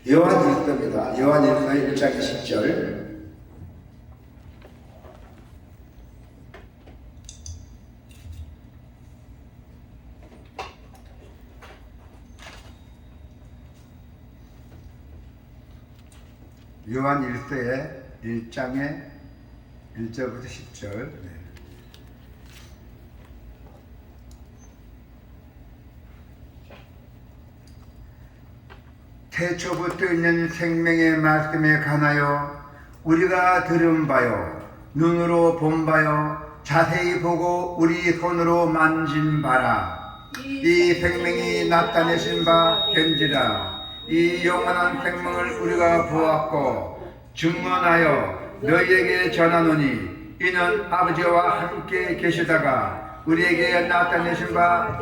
요한일서입니다. 요한일서 1장 10절. 요한일서의 1장의 1절부터 10절. 태초부터 있는 생명의 말씀에 관하여 우리가 들은 바요, 눈으로 본 바요, 자세히 보고 우리 손으로 만진 바라. 이 생명이 나타내신 바 된지라. 이 영원한 생명을 우리가 보았고 증언하여 너희에게 전하노니 이는 아버지와 함께 계시다가 우리에게 나타내신 바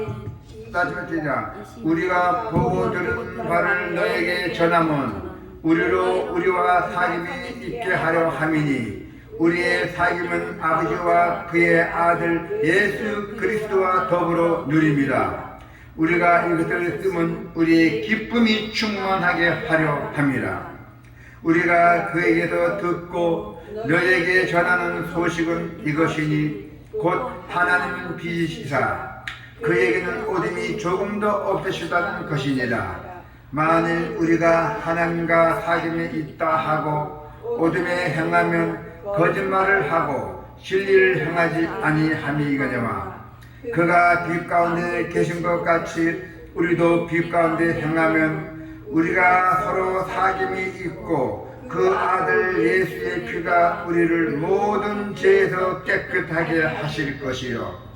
따지면 우리가 보고 들은 바를 너에게 전함은 우리로 우리와 사귐이 있게 하려 함이니 우리의 사귐은 아버지와 그의 아들 예수 그리스도와 더불어 누립니다. 우리가 이것을 쓰면 우리의 기쁨이 충만하게 하려 함이라. 우리가 그에게서 듣고 너에게 전하는 소식은 이것이니 곧 하나님은 빛이시사 그에게는 어둠이 조금도 없으시다는 것이니라. 만일 우리가 하나님과 사귐에 있다 하고 어둠에 행하면 거짓말을 하고 진리를 행하지 아니함이거니와 그가 빛 가운데 계신 것 같이 우리도 빛 가운데 행하면 우리가 서로 사귐이 있고 그 아들 예수의 피가 우리를 모든 죄에서 깨끗하게 하실 것이요.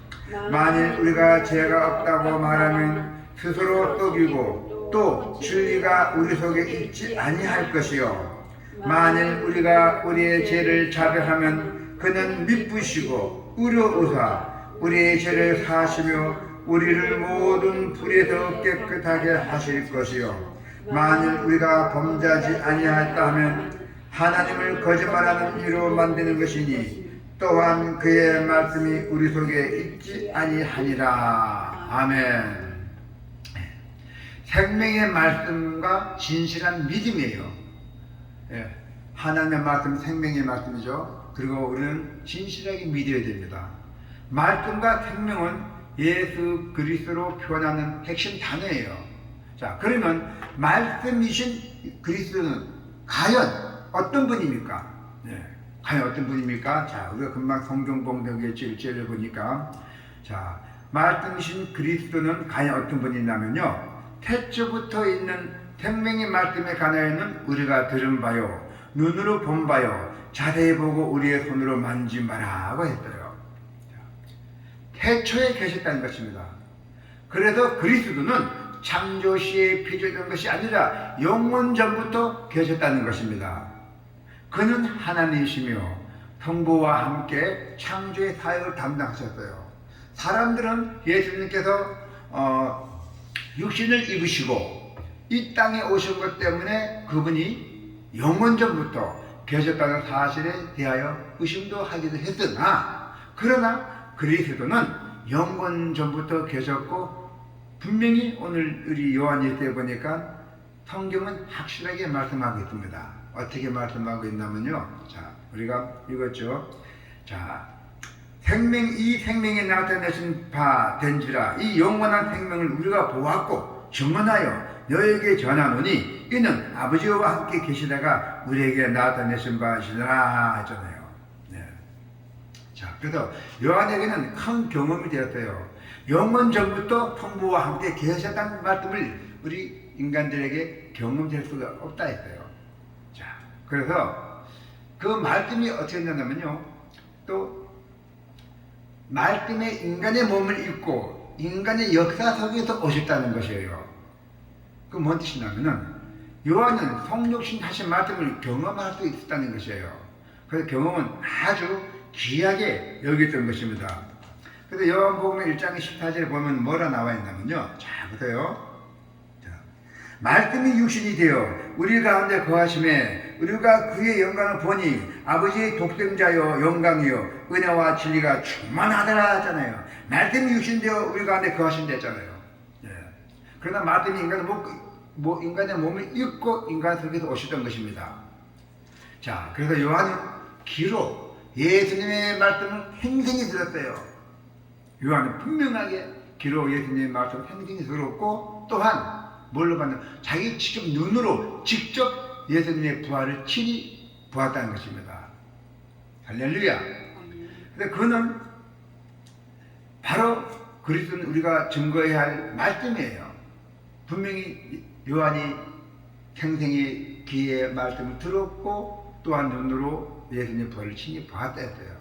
만일 우리가 죄가 없다고 말하면 스스로 속이고 또 진리가 우리 속에 있지 아니할 것이요. 만일 우리가 우리의 죄를 자백하면 그는 미쁘시고 의로우사 우리의 죄를 사하시며 우리를 모든 불에서 깨끗하게 하실 것이요. 만일 우리가 범죄하지 아니하였다 하면 하나님을 거짓말하는 이로 만드는 것이니 또한 그의 말씀이 우리 속에 있지 아니하니라. 아멘. 생명의 말씀과 진실한 믿음이에요. 하나님의 말씀 생명의 말씀이죠. 그리고 우리는 진실하게 믿어야 됩니다. 말씀과 생명은 예수 그리스도로 표현하는 핵심 단어예요. 자, 그러면 말씀이신 그리스도는 과연 어떤 분입니까? 과연 어떤 분입니까? 자, 우리가 금방 성경 봉독의 1절을 보니까, 자, 말씀이신 그리스도는 과연 어떤 분이냐면요, 태초부터 있는 생명의 말씀에 관하여는 우리가 들은 바요, 눈으로 본 바요, 자세히 보고 우리의 손으로 만진 바라고 했어요. 태초에 계셨다는 것입니다. 그래서 그리스도는 창조 시에 빚어진 것이 아니라 영원 전부터 계셨다는 것입니다. 그는 하나님이시며 성부와 함께 창조의 사역을 담당하셨어요. 사람들은 예수님께서 육신을 입으시고 이 땅에 오신 것 때문에 그분이 영원 전부터 계셨다는 사실에 대하여 의심도 하기도 했으나 그러나 그리스도는 영원 전부터 계셨고 분명히 오늘 우리 요한일서에 보니까 성경은 확실하게 말씀하고 있습니다. 어떻게 말씀하고 있냐면요. 자, 우리가 읽었죠. 자, 이 생명에 나타내신 바 된지라 이 영원한 생명을 우리가 보았고 증언하여 너에게 전하노니 이는 아버지와 함께 계시다가 우리에게 나타내신 바시라 하잖아요. 네. 자, 그래서 요한에게는 큰 경험이 되었어요. 영원 전부터 성부와 함께 계셨다는 말씀을 우리 인간들에게 경험될 수가 없다 했어요. 자, 그래서 그 말씀이 어떻게 되냐면요, 또 말씀에 인간의 몸을 입고 인간의 역사 속에서 오셨다는 것이에요. 그 뭔 뜻이냐면은 요한은 성육신 하신 말씀을 경험할 수 있었다는 것이에요. 그래서 경험은 아주 귀하게 여겼던 것입니다. 그래서 요한복음 1장 14절에 보면 뭐라 나와 있냐면요, 자 보세요. 말씀이 육신이 되어 우리 가운데 거하심에 우리가 그의 영광을 보니 아버지의 독생자여 영광이여 은혜와 진리가 충만하더라 하잖아요. 말씀이 육신 되어 우리 가운데 거하신다 했잖아요. 그러나 말씀이 인간을 못 인간의 몸을 입고 인간 속에서 오셨던 것입니다. 자, 그래서 요한은 귀로 예수님의 말씀을 생생히 들었어요. 요한은 분명하게 귀로 예수님의 말씀을 생생히 들었고, 또한 뭘로 봤냐? 자기 직접 눈으로 직접 예수님의 부활을 친히 보았다는 것입니다. 할렐루야. 근데 그는 바로 그리스도는 우리가 증거해야 할 말씀이에요. 분명히 요한이 생생히 귀의 말씀을 들었고 또한 눈으로 예수님의 부활을 친히 보았다 했어요.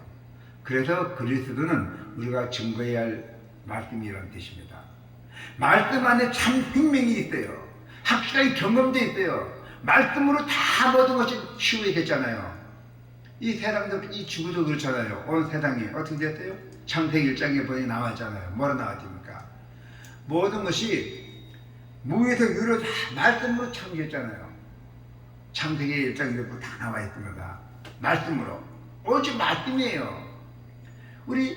그래서 그리스도는 우리가 증거해야 할 말씀이라는 뜻입니다. 말씀 안에 참 생명이 있어요. 확실하게 경험되어 있어요. 말씀으로 다 모든 것이 치유됐잖아요. 이 세상도, 이 지구도 그렇잖아요. 온 세상이 어떻게 됐어요? 창세기 1장에 보니 나왔잖아요. 뭐로 나왔습니까? 모든 것이 무에서 유로 다 말씀으로 창조했잖아요. 창세기 1장 1부 다 나와 있습니다. 말씀으로. 오직 말씀이에요. 우리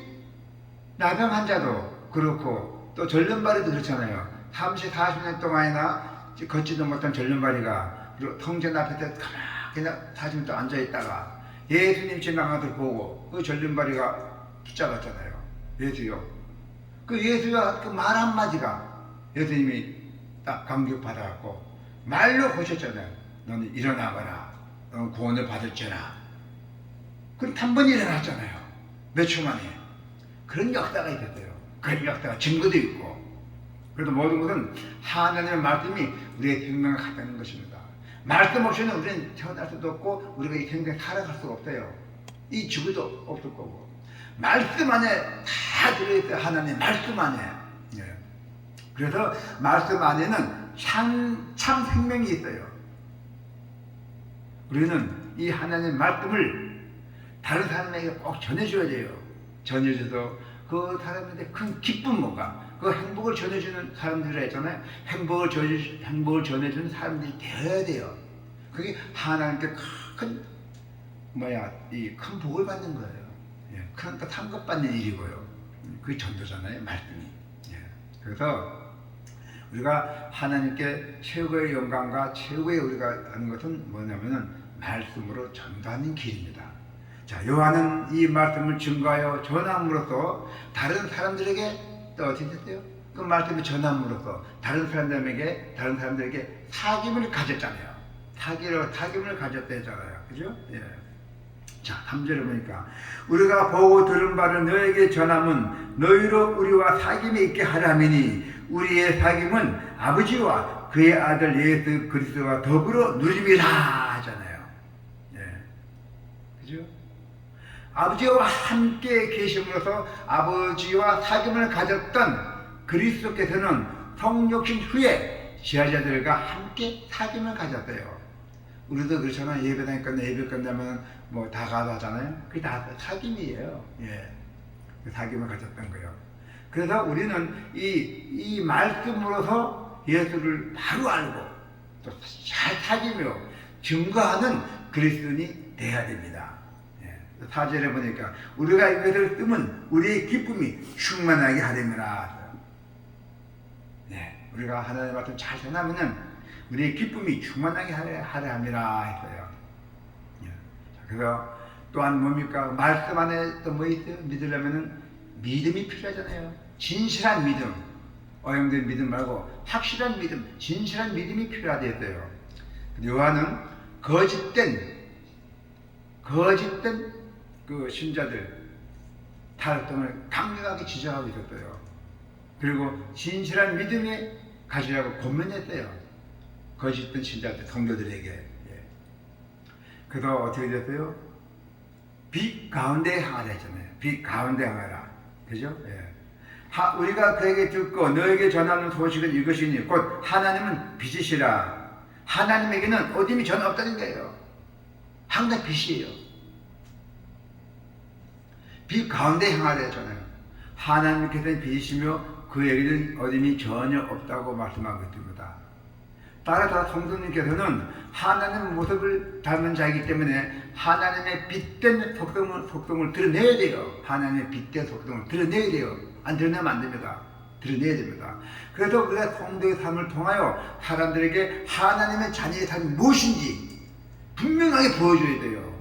나병 환자도 그렇고 또 전염발이도 그렇잖아요. 30, 40년 동안이나 걷지도 못한 전염발이가 성전 앞에서 그냥 40년 동안 앉아있다가 예수님 지나가서 보고 그 전염발이가 붙잡았잖아요. 예수요. 그 예수가 그 말 한마디가 예수님이 딱 감격받아갖고 말로 보셨잖아요. 너는 일어나거라. 너는 구원을 받을지라. 그럼 단번에 일어났잖아요. 몇 초 만에. 그런 역사가 있었어요. 그런 역사가 증거도 있고. 그래도 모든 것은 하나님의 말씀이 우리의 생명을 갖다는 것입니다. 말씀 없이는 우리는 태어날 수도 없고 우리가 이 생명에 살아갈 수가 없어요. 이 지구도 없을 거고. 말씀 안에 다 들어있어요. 하나님의 말씀 안에. 예. 그래서 말씀 안에는 참 생명이 있어요. 우리는 이 하나님의 말씀을 다른 사람에게 꼭 전해줘야 돼요. 전해줘서 그 사람한테 큰 기쁨과 그 행복을 전해주는 사람들이라 했잖아요. 행복을 전해주는 사람들이 되어야 돼요. 그게 하나님께 큰 복을 받는 거예요. 예, 큰 상급받는 일이고요. 그게 전도잖아요, 말씀이. 예, 그래서 우리가 하나님께 최고의 영광과 최고의 우리가 하는 것은 뭐냐면은 말씀으로 전도하는 길입니다. 자, 요한은 이 말씀을 증거하여 전함으로써 다른 사람들에게 또 어떻게 됐어요? 그 말씀을 전함으로써 다른 사람들에게 사귐을 가졌잖아요. 사귐을 가졌다 했잖아요. 그죠? 예. 자, 3절에 보니까 우리가 보고 들은 바를 너에게 전함은 너희로 우리와 사귐이 있게 하라미니 우리의 사귐은 아버지와 그의 아들 예수 그리스도와 더불어 누림이라 하잖아요. 예. 그죠? 아버지와 함께 계심으로써 아버지와 사귐을 가졌던 그리스도께서는 성육신 후에 지하자들과 함께 사귐을 가졌어요. 우리도 그렇잖아요. 예배 끝나면 뭐 다 가도 하잖아요. 그게 다 사귐이에요. 예. 사귐을 가졌던 거예요. 그래서 우리는 이 말씀으로서 예수를 바로 알고 또 잘 사귀며 증거하는 그리스도인이 되어야 됩니다. 4절에 보니까 우리가 이것을 쓰면 우리의 기쁨이 충만하게 하려니라. 네, 우리가 하나님의 말씀 잘 전하면은 우리의 기쁨이 충만하게 하려 함이라 했어요. 네. 그래서 또한 뭡니까? 말씀 안에 또 뭐 있어요? 믿으려면은 믿음이 필요하잖아요. 진실한 믿음, 어용된 믿음 말고 확실한 믿음, 진실한 믿음이 필요하다 했어요. 요한은 거짓된 그 신자들 타락등을 강력하게 지적하고 있었어요. 그리고 진실한 믿음에 가지라고 권면했어요. 거짓된 신자들, 성도들에게. 예. 그래서 어떻게 됐어요? 빛 가운데 향하라 했잖아요. 빛 가운데 향하라. 그죠? 예. 우리가 그에게 듣고 너에게 전하는 소식은 이것이니 곧 하나님은 빛이시라. 하나님에게는 어둠이 전혀 없다는 거예요. 항상 빛이에요. 빛 가운데 향하라 했잖아요. 하나님께서는 빛이시며 그에게는 어둠이 전혀 없다고 말씀하고 있습니다. 따라서 성도님께서는 하나님의 모습을 닮은 자이기 때문에 하나님의 빛된 속성을 드러내야 돼요. 하나님의 빛된 속성을 드러내야 돼요. 안 드러내면 안 됩니다. 드러내야 됩니다. 그래서 우리가 성도의 삶을 통하여 사람들에게 하나님의 자녀의 삶이 무엇인지 분명하게 보여줘야 돼요.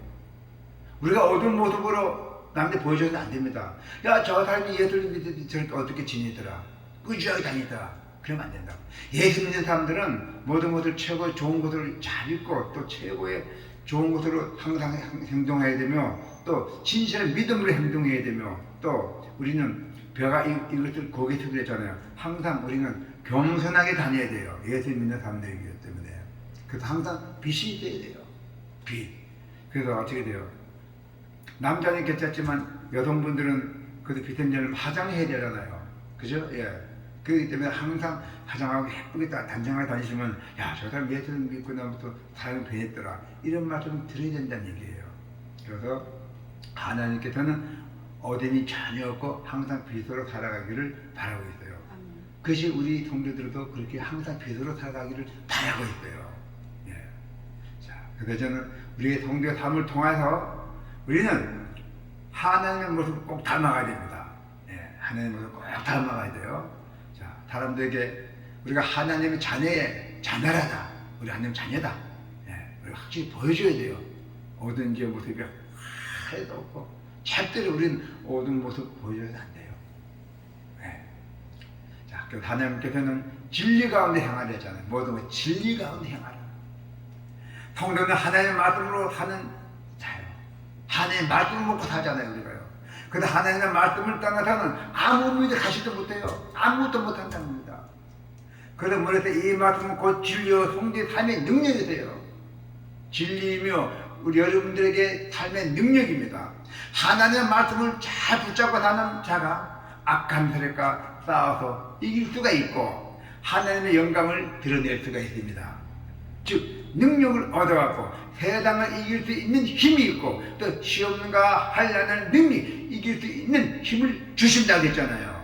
우리가 어두운 모습으로 남한테 보여줘서는 안 됩니다. 야, 저 사람이 예수를 믿는데 저렇게 어떻게 지내더라, 꾸준하게 다니더라, 그러면 안 된다. 예수 믿는 사람들은 모든 것을 최고 좋은 것을 잘 믿고 또 최고의 좋은 것으로 항상 행동해야 되며 또 진실한 믿음으로 행동해야 되며 또 우리는 벼가 이것을 고개 숙였잖아요. 항상 우리는 겸손하게 다녀야 돼요. 예수 믿는 사람들이기 때문에. 그래서 항상 빛이 있어야 돼요. 빛. 그래서 어떻게 돼요? 남자는 괜찮지만 여성분들은 그래도 비선전을 화장해야 되잖아요. 그죠? 예. 그렇기 때문에 항상 화장하고 예쁘게 단정하게 다니시면 야, 저 사람 예수를 믿고 나부터 사람이 변했더라, 이런 말씀 들어야 된다는 얘기예요. 그래서 하나님께서는 어둠이 전혀 없고 항상 빛으로 살아가기를 바라고 있어요. 그것이 우리 성도들도 그렇게 항상 빛으로 살아가기를 바라고 있어요. 예. 자, 그래서 저는 우리의 성도의 삶을 통해서 우리는 하나님의 모습을 꼭 닮아가야 됩니다. 예. 하나님의 모습을 꼭 닮아가야 돼요. 자, 사람들에게 우리가 하나님의 자녀라다, 우리 하나님 자녀다, 예. 우리가 확실히 보여줘야 돼요. 어든지 모습이 하나도 없고 절대로 우리는 어두운 모습 보여줘도 안 돼요. 네. 자, 그 하나님께서는 진리 가운데 행하려 했잖아요. 모든 것 진리 가운데 행하라. 성도는 하나님의 말씀으로 사는 자요. 하나님의 말씀을 먹고 살잖아요, 우리가요. 근데 하나님의 말씀을 떠나서는 아무 믿어 가시도 못해요. 아무것도 못한다는 겁니다. 그래서 뭐래서 이 말씀은 곧 진리요 성도의 삶의 능력이 돼요. 진리이며 우리 여러분들에게 삶의 능력입니다. 하나님의 말씀을 잘 붙잡고 사는 자가 악한 세력과 싸워서 이길 수가 있고 하나님의 영광을 드러낼 수가 있습니다. 즉 능력을 얻어갖고 세상을 이길 수 있는 힘이 있고 또 시험과 환난을 능히 이길 수 있는 힘을 주신다고 했잖아요.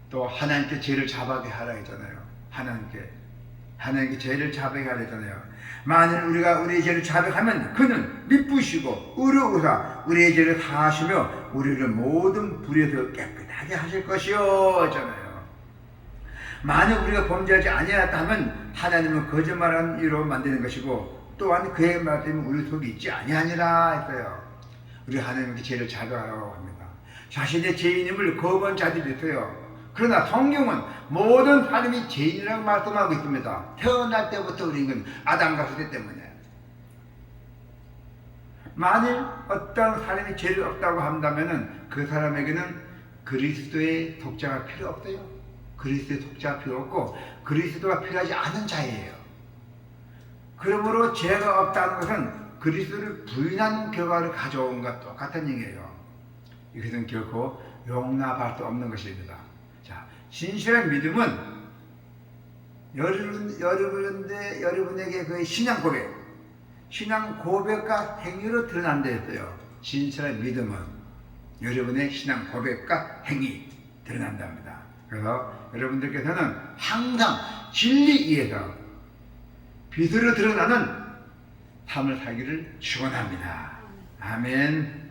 또 하나님께 죄를 잡아게 하라 했잖아요. 하나님께 죄를 자백하게 하랬잖아요. 만일 우리가 우리의 죄를 자백하면 그는 미쁘시고 의로우사 우리의 죄를 사하시며 우리를 모든 불의에서 깨끗하게 하실 것이요 했잖아요. 만일 우리가 범죄하지 아니하였다 하면 하나님은 거짓말한 이로 만드는 것이고 또한 그의 말씀은 우리 속에 있지 아니하니라 했어요. 우리 하나님께 죄를 자백하라고 합니다. 자신의 죄인임을 거부한 자들이 있어요. 그러나 성경은 모든 사람이 죄인이라고 말씀하고 있습니다. 태어날 때부터 우리는 아담과 후대 때문에. 만일 어떤 사람이 죄를 없다고 한다면 그 사람에게는 그리스도의 독자가 필요 없어요. 그리스도의 독자가 필요 없고 그리스도가 필요하지 않은 자예요. 그러므로 죄가 없다는 것은 그리스도를 부인한 결과를 가져온 것과 똑같은 얘기예요. 이것은 결코 용납할 수 없는 것입니다. 자, 진실한 믿음은 여러분에게 그 신앙 고백과 행위로 드러난다 했어요. 진실한 믿음은 여러분의 신앙 고백과 행위 드러난답니다. 그래서 여러분들께서는 항상 진리 위에서 빛으로 드러나는 삶을 살기를 축원합니다. 아멘.